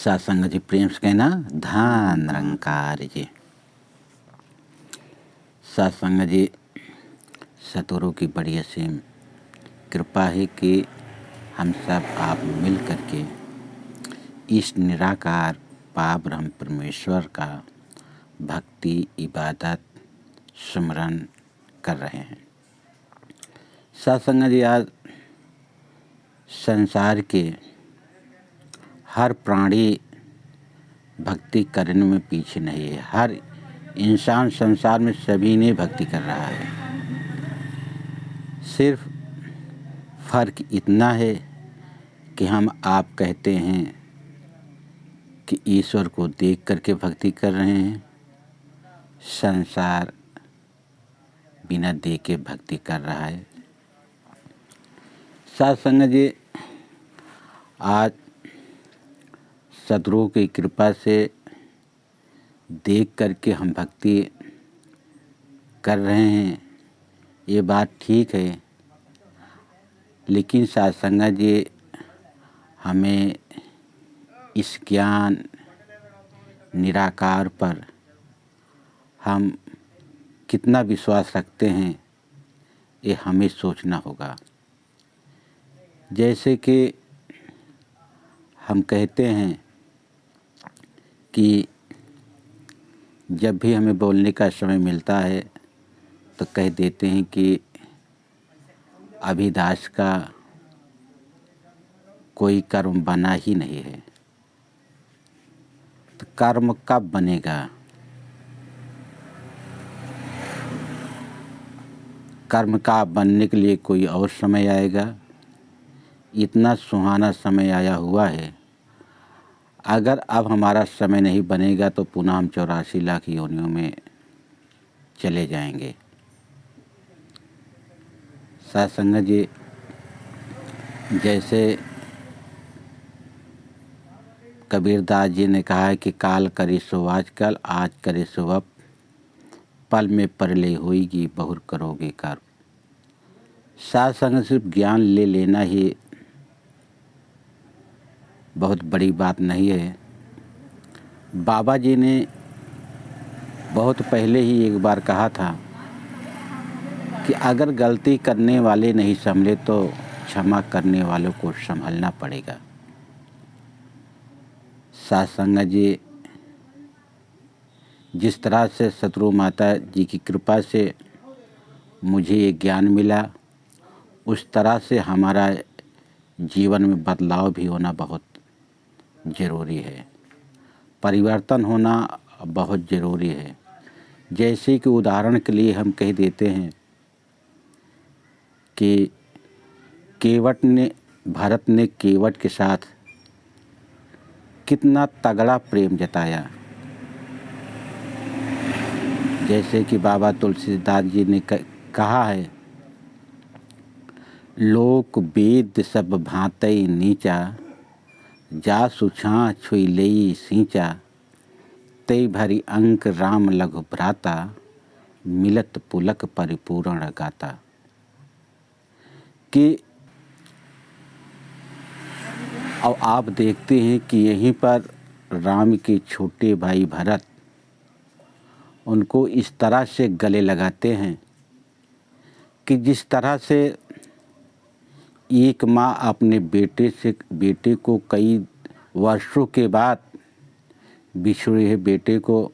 सत्संग जी प्रेम से कहना धन निरंकार जी। सत्संग जी सतगुरु की बड़ी असीम कृपा है कि हम सब आप मिल करके इस निराकार पारब्रह्म परमेश्वर का भक्ति इबादत सुमरन कर रहे हैं। सत्संग जी आज संसार के हर प्राणी भक्ति करने में पीछे नहीं है। हर इंसान संसार में सभी ने भक्ति कर रहा है। सिर्फ फर्क इतना है कि हम आप कहते हैं कि ईश्वर को देख करके भक्ति कर रहे हैं, संसार बिना देखे भक्ति कर रहा है। सत्संग जी आज सतगुरु की कृपा से देख करके हम भक्ति कर रहे हैं, ये बात ठीक है, लेकिन सत्संग जी हमें इस ज्ञान निराकार पर हम कितना विश्वास रखते हैं ये हमें सोचना होगा। जैसे कि हम कहते हैं कि जब भी हमें बोलने का समय मिलता है तो कह देते हैं कि अभिदास का कोई कर्म बना ही नहीं है। तो कर्म कब बनेगा? कर्म का बनने के लिए कोई और समय आएगा। इतना सुहाना समय आया हुआ है, अगर अब हमारा समय नहीं बनेगा तो पुनः हम 84 लाख योनियों में चले जाएंगे। सत्संग जी जैसे कबीरदास जी ने कहा है कि काल करे सो आजकल, आज करे सो अब, पल में परलय होएगी बहुर करोगे कर्म। सत्संग सिर्फ ज्ञान ले लेना ही बहुत बड़ी बात नहीं है। बाबा जी ने बहुत पहले ही एक बार कहा था कि अगर गलती करने वाले नहीं संभले तो क्षमा करने वालों को संभलना पड़ेगा। सत्संग जी जिस तरह से सतगुरु माता जी की कृपा से मुझे ये ज्ञान मिला, उस तरह से हमारा जीवन में बदलाव भी होना बहुत ज़रूरी है, परिवर्तन होना बहुत ज़रूरी है। जैसे कि उदाहरण के लिए हम कह देते हैं कि भरत ने केवट के साथ कितना तगड़ा प्रेम जताया। जैसे कि बाबा तुलसीदास जी ने कहा है, लोक वेद सब भांतई नीचा, जा सुछा छुई लेई सींचा, तै भरी अंक राम लघु भ्राता, मिलत पुलक परिपूर्ण गाता। कि अब आप देखते हैं कि यहीं पर राम के छोटे भाई भरत उनको इस तरह से गले लगाते हैं कि जिस तरह से एक माँ अपने बेटे को कई वर्षों के बाद बिछड़े हुए बेटे को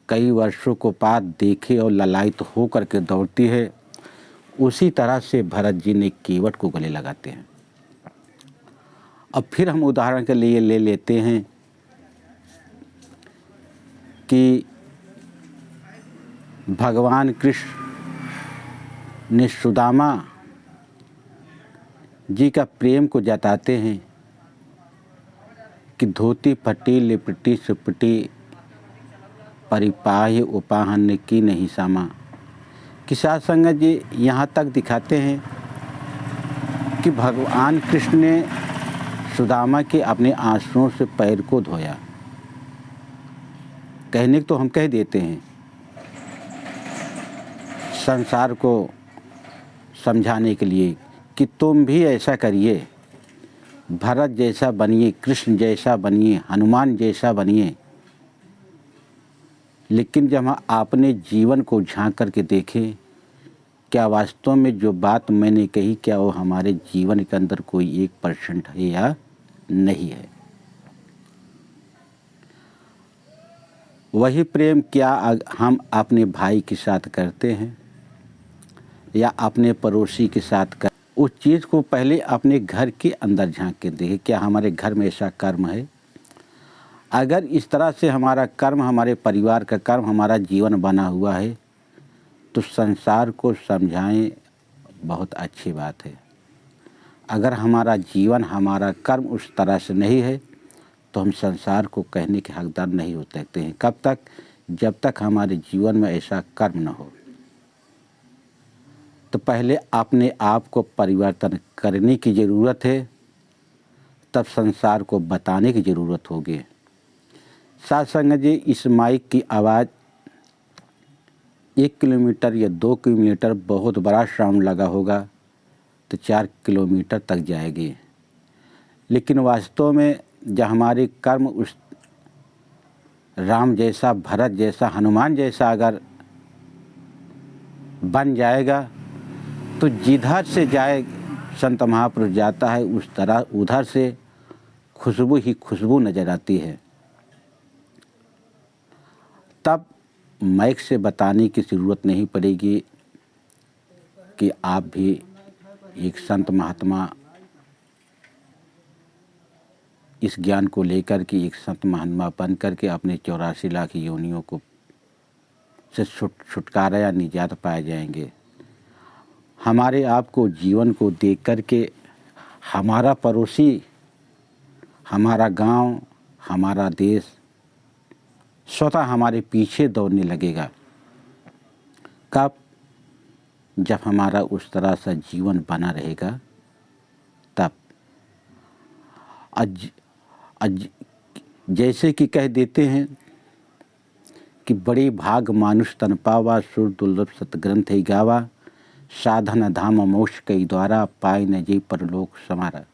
कई वर्षों को बाद देखे और ललायित तो हो करके दौड़ती है, उसी तरह से भरत जी ने केवट को गले लगाते हैं। अब फिर हम उदाहरण के लिए ले लेते हैं कि भगवान कृष्ण ने सुदामा जी का प्रेम को जताते हैं कि धोती फटी लिपटी सुपटी, परिपाह्य उपाहन की नहीं सामा। कि सत्संग जी यहाँ तक दिखाते हैं कि भगवान कृष्ण ने सुदामा के अपने आंसुओं से पैर को धोया। कहने तो हम कह देते हैं, संसार को समझाने के लिए कि तुम भी ऐसा करिए। भरत जैसा बनिए, कृष्ण जैसा बनिए, हनुमान जैसा बनिए। लेकिन जब आपने जीवन को झांक करके देखें, क्या वास्तव में जो बात मैंने कही क्या वो हमारे जीवन के अंदर कोई 1% है या नहीं है। वही प्रेम क्या हम अपने भाई के साथ करते हैं या अपने पड़ोसी के साथ कर, उस चीज़ को पहले अपने घर के अंदर झांक के देखें, क्या हमारे घर में ऐसा कर्म है। अगर इस तरह से हमारा कर्म, हमारे परिवार का कर्म, हमारा जीवन बना हुआ है तो संसार को समझाएं, बहुत अच्छी बात है। अगर हमारा जीवन, हमारा कर्म उस तरह से नहीं है तो हम संसार को कहने के हकदार नहीं हो सकते हैं। कब तक? जब तक हमारे जीवन में ऐसा कर्म न हो। तो पहले अपने आप को परिवर्तन करने की ज़रूरत है, तब संसार को बताने की ज़रूरत होगी। साथ संगत जी, इस माइक की आवाज़ 1 किलोमीटर या 2 किलोमीटर, बहुत बड़ा साउंड लगा होगा तो 4 किलोमीटर तक जाएगी। लेकिन वास्तव में जब हमारे कर्म उस राम जैसा, भरत जैसा, हनुमान जैसा अगर बन जाएगा तो जिधर से जाए संत महापुरुष जाता है उस तरह उधर से खुशबू ही खुशबू नज़र आती है। तब माइक से बताने की ज़रूरत नहीं पड़ेगी कि आप भी एक संत महात्मा, इस ज्ञान को लेकर के एक संत महात्मा बन करके अपने 84 लाख योनियों को से छुटकारा या निजात पाए जाएंगे। हमारे आप को जीवन को देख कर के हमारा पड़ोसी, हमारा गांव, हमारा देश स्वतः हमारे पीछे दौड़ने लगेगा। कब? जब हमारा उस तरह से जीवन बना रहेगा तब। जैसे कि कह देते हैं कि बड़े भाग मानुष तन पावा, सुर दुर्लभ सतग्रंथ ही गावा, साधन धाम मोक्ष कई द्वारा, पाए न जी परलोक समारा।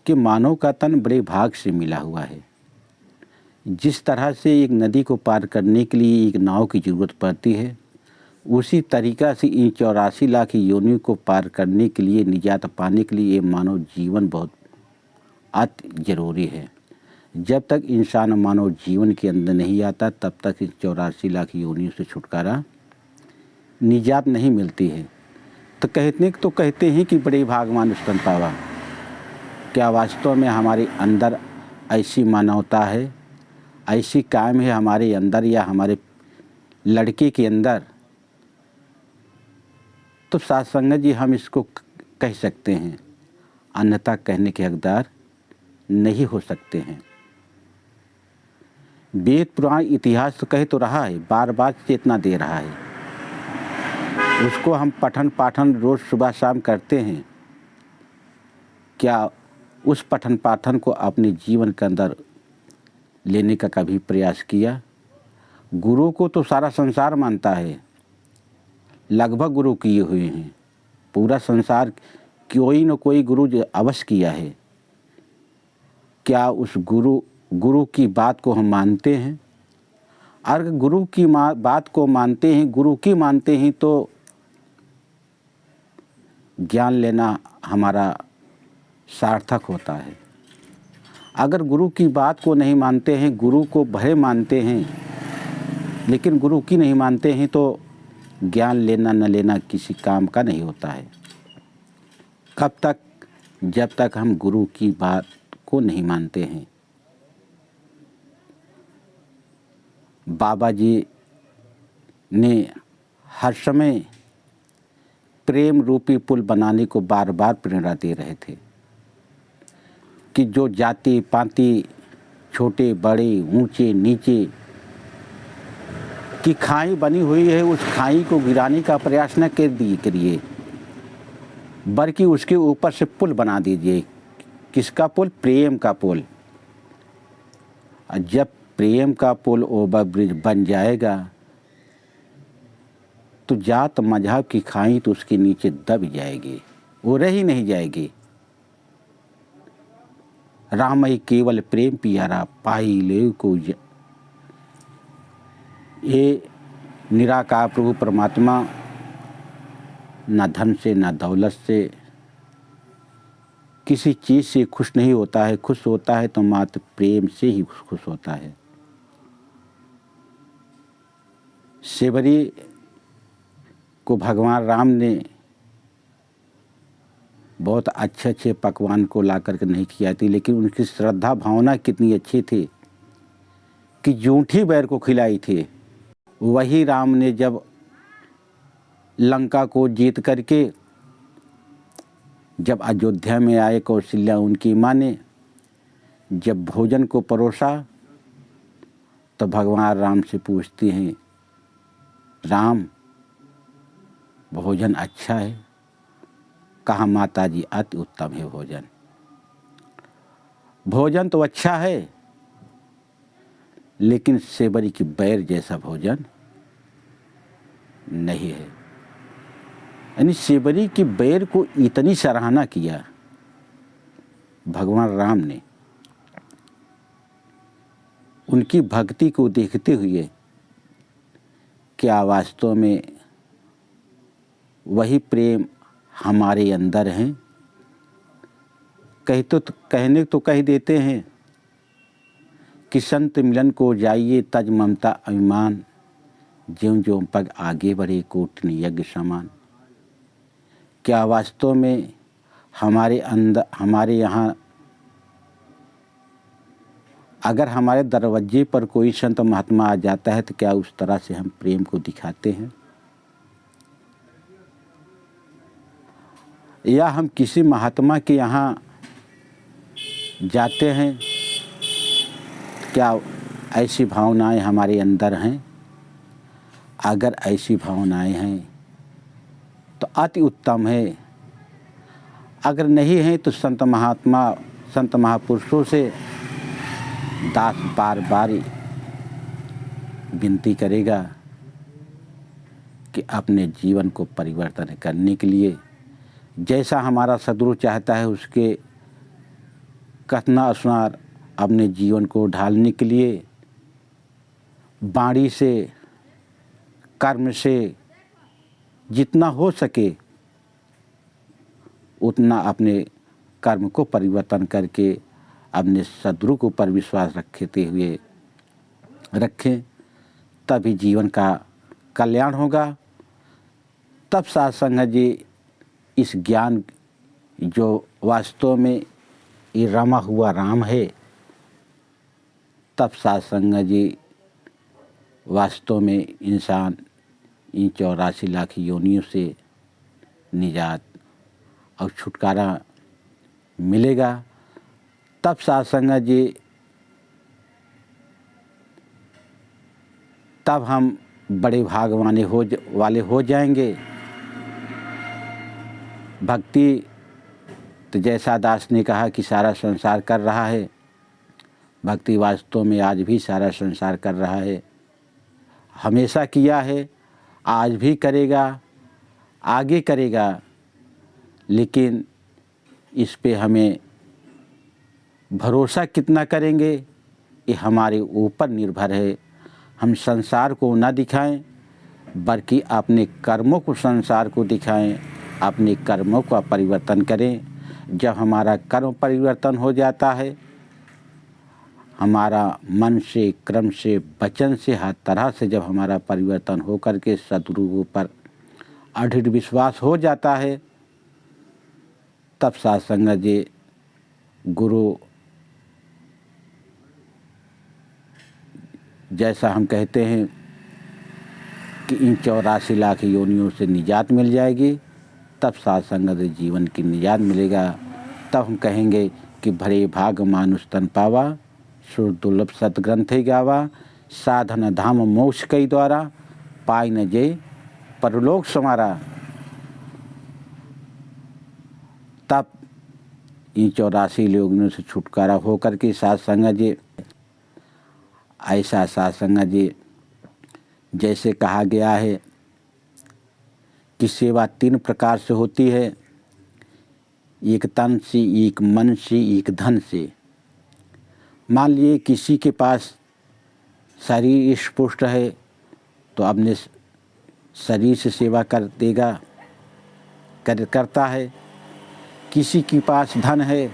कि मानव का तन बड़े भाग से मिला हुआ है। जिस तरह से एक नदी को पार करने के लिए एक नाव की ज़रूरत पड़ती है, उसी तरीक़ा से इन 84 लाख योनियों को पार करने के लिए, निजात पाने के लिए ये मानव जीवन बहुत अति ज़रूरी है। जब तक इंसान मानव जीवन के अंदर नहीं आता तब तक इस 84 लाख योनियों से छुटकारा, निजात नहीं मिलती है। तो कहते हैं कि बड़े भाग मानुष तन पावा। क्या वास्तव में हमारे अंदर ऐसी मानवता है, ऐसी कायम है हमारे अंदर या हमारे लड़के के अंदर? तो साथ संगत जी हम इसको कह सकते हैं, अन्यथा कहने के हकदार नहीं हो सकते हैं। वेद पुराण इतिहास तो कह तो रहा है, बार बार चेतना दे रहा है, उसको हम पठन पाठन रोज़ सुबह शाम करते हैं। क्या उस पठन पाठन को अपने जीवन के अंदर लेने का कभी प्रयास किया? गुरु को तो सारा संसार मानता है, लगभग गुरु किए हुए हैं। पूरा संसार कोई न कोई गुरु अवश्य किया है। क्या उस गुरु की बात को हम मानते हैं? अगर गुरु की बात को मानते हैं, गुरु की मानते हैं, तो ज्ञान लेना हमारा सार्थक होता है। अगर गुरु की बात को नहीं मानते हैं, गुरु को भले मानते हैं लेकिन गुरु की नहीं मानते हैं, तो ज्ञान लेना न लेना किसी काम का नहीं होता है। कब तक? जब तक हम गुरु की बात को नहीं मानते हैं। बाबा जी ने हर समय प्रेम रूपी पुल बनाने को बार बार प्रेरणा दे रहे थे कि जो जाति पाति, छोटे बड़े, ऊंचे नीचे की खाई बनी हुई है, उस खाई को गिराने का प्रयास न करिए, बल्कि उसके ऊपर से पुल बना दीजिए। किसका पुल? प्रेम का पुल। और जब प्रेम का पुल ओवर ब्रिज बन जाएगा तो जात मजहब की खाई तो उसके नीचे दब जाएगी, वो रह ही नहीं जाएगी। राम ही केवल प्रेम पियारा पाई ले को ये निराकार प्रभु परमात्मा ना धन से ना दौलत से किसी चीज़ से खुश नहीं होता है। खुश होता है तो मात्र प्रेम से ही खुश होता है। सेवरी को भगवान राम ने बहुत अच्छे अच्छे पकवान को ला करके नहीं किया थी, लेकिन उनकी श्रद्धा भावना कितनी अच्छी थी कि जूठी बैर को खिलाई थी। वही राम ने जब लंका को जीत करके जब अयोध्या में आए, कौशल्या उनकी माँ ने जब भोजन को परोसा तो भगवान राम से पूछती हैं, राम भोजन अच्छा है? कहा माता जी अति उत्तम है भोजन। भोजन तो अच्छा है, लेकिन सेवरी की बैर जैसा भोजन नहीं है। यानी सेवरी की बैर को इतनी सराहना किया भगवान राम ने। उनकी भक्ति को देखते हुए क्या वास्तव में वही प्रेम हमारे अंदर है? कहने तो कह देते हैं कि संत मिलन को जाइए तज ममता अभिमान, ज्यों ज्यों पग आगे बढ़े कोटि यज्ञ समान। क्या वास्तव में हमारे अंदर, हमारे यहाँ अगर हमारे दरवाजे पर कोई संत महात्मा आ जाता है तो क्या उस तरह से हम प्रेम को दिखाते हैं? या हम किसी महात्मा के यहाँ जाते हैं, क्या ऐसी भावनाएं हमारे अंदर हैं? अगर ऐसी भावनाएं हैं तो अति उत्तम है। अगर नहीं है तो संत महापुरुषों से दास बार बार विनती करेगा कि अपने जीवन को परिवर्तन करने के लिए जैसा हमारा सद्गुरु चाहता है उसके कथनानुसार अपने जीवन को ढालने के लिए वाणी से, कर्म से जितना हो सके उतना अपने कर्म को परिवर्तन करके अपने सद्गुरु के ऊपर विश्वास रखें, तभी जीवन का कल्याण होगा। तब साध संगत जी इस ज्ञान जो वास्तव में ये रमा हुआ राम है, तब साध संगत जी वास्तव में इंसान इन 84 लाख योनियों से निजात और छुटकारा मिलेगा। तब साध संगत जी, तब हम बड़े भागवान वाले हो जाएंगे। भक्ति तो जैसा दास ने कहा कि सारा संसार कर रहा है, भक्ति वास्तव में आज भी सारा संसार कर रहा है। हमेशा किया है, आज भी करेगा, आगे करेगा। लेकिन इस पे हमें भरोसा कितना करेंगे ये हमारे ऊपर निर्भर है। हम संसार को ना दिखाएं, बल्कि अपने कर्मों को संसार को दिखाएं, अपने कर्मों का परिवर्तन करें। जब हमारा कर्म परिवर्तन हो जाता है, हमारा मन से, क्रम से, वचन से, हर तरह से जब हमारा परिवर्तन हो करके सद्गुरु पर अढिठ विश्वास हो जाता है, तब साध संगत जी गुरु जैसा हम कहते हैं कि इन 84 लाख योनियों से निजात मिल जाएगी, तब साध संगत जीवन की निजात मिलेगा। तब हम कहेंगे कि भरे भाग मानुष तन पावा, सुर दुर्लभ सतग्रंथे गावा, साधन धाम मोक्ष कई द्वारा, पाई न जय परलोक समारा। तब इन 84 योनियों से छुटकारा हो करके साध संगत जी, ऐसा साध संगत जी जैसे कहा गया है कि सेवा 3 प्रकार से होती है, एक तन से, एक मन से, एक धन से। मान लिए किसी के पास शरीर इष्ट पुष्ट है तो अपने शरीर से सेवा करता है। किसी के पास धन है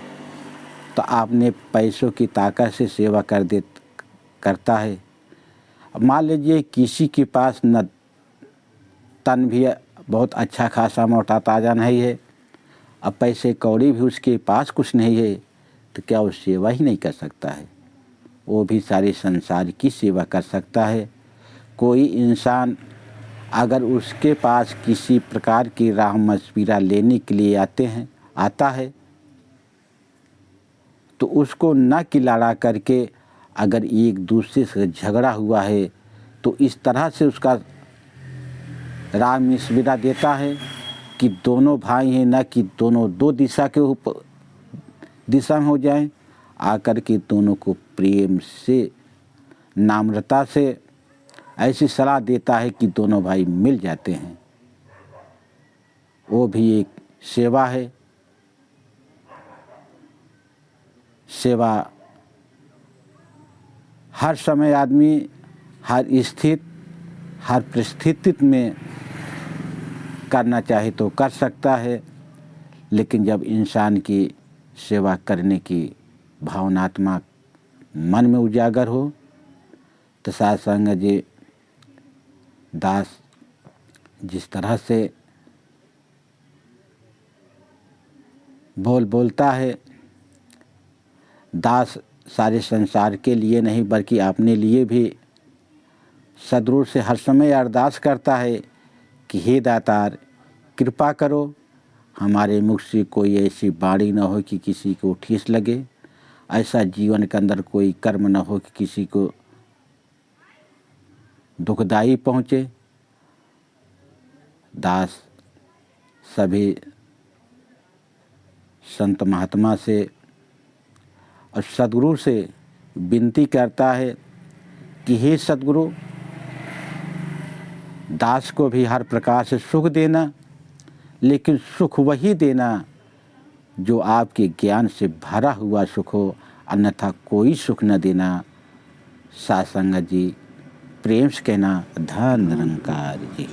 तो आपने पैसों की ताकत से सेवा करता है। मान लीजिए किसी के पास न तन भी बहुत अच्छा खासा मोटा ताज़ा नहीं है, अब पैसे कौड़ी भी उसके पास कुछ नहीं है, तो क्या वो सेवा ही नहीं कर सकता है? वो भी सारे संसार की सेवा कर सकता है। कोई इंसान अगर उसके पास किसी प्रकार की राह मशविरा लेने के लिए आता है तो उसको न किलाड़ा करके अगर एक दूसरे से झगड़ा हुआ है तो इस तरह से उसका राह मशविरा देता है कि दोनों भाई हैं, न कि दोनों दो दिशा में हो जाएं, आकर के दोनों को प्रेम से नम्रता से ऐसी सलाह देता है कि दोनों भाई मिल जाते हैं। वो भी एक सेवा है। सेवा हर समय आदमी हर परिस्थिति में करना चाहे तो कर सकता है, लेकिन जब इंसान की सेवा करने की भावनात्मक मन में उजागर हो तो सत्संग जी दास जिस तरह से बोलता है, दास सारे संसार के लिए नहीं बल्कि अपने लिए भी सद्गुरु से हर समय अरदास करता है कि हे दातार कृपा करो, हमारे मुख से कोई ऐसी वाणी न हो कि किसी को ठेस लगे, ऐसा जीवन के अंदर कोई कर्म न हो कि किसी को दुखदाई पहुँचे। दास सभी संत महात्मा से और सद्गुरु से विनती करता है कि हे सद्गुरु, दास को भी हर प्रकार से सुख देना, लेकिन सुख वही देना जो आपके ज्ञान से भरा हुआ सुख हो, अन्यथा कोई सुख न देना। सत्संग जी प्रेम से कहना, धन निरंकार जी।